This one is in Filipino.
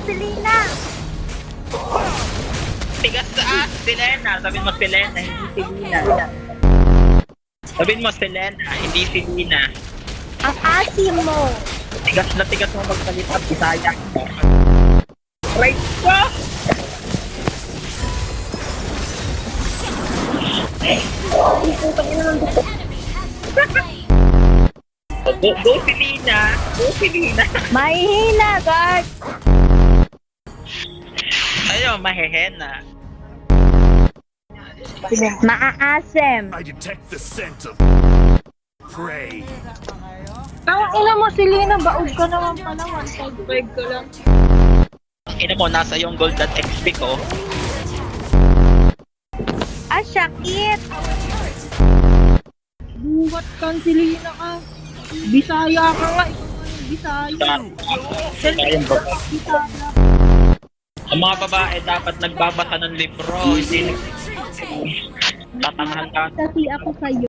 Selena! Tigas sa Selena. Sabihin mo Selena, hindi Selena. Sabihin mo Selena, hindi Selena. Ang asim mo! Tigas mo magsalita, Bisaya. Right ko! Go Selena! Go Selena! Mahihina, guard! Ayaw, mahehena. Maaasim! I detect the scent of prey. Ang ina mo, Selena, baog ka naman pala. 1.5 ka lang. Ang ina mo, nasa yung golden XP ko. Ah, sakit! Buhat kang Selena ka. Bisaya ka nga. Bisaya. Ayun ba? Bisaya. Ang mga babae dapat nagbabasa ng libro, hindi tatangahan ka. Kasi ako sa'yo.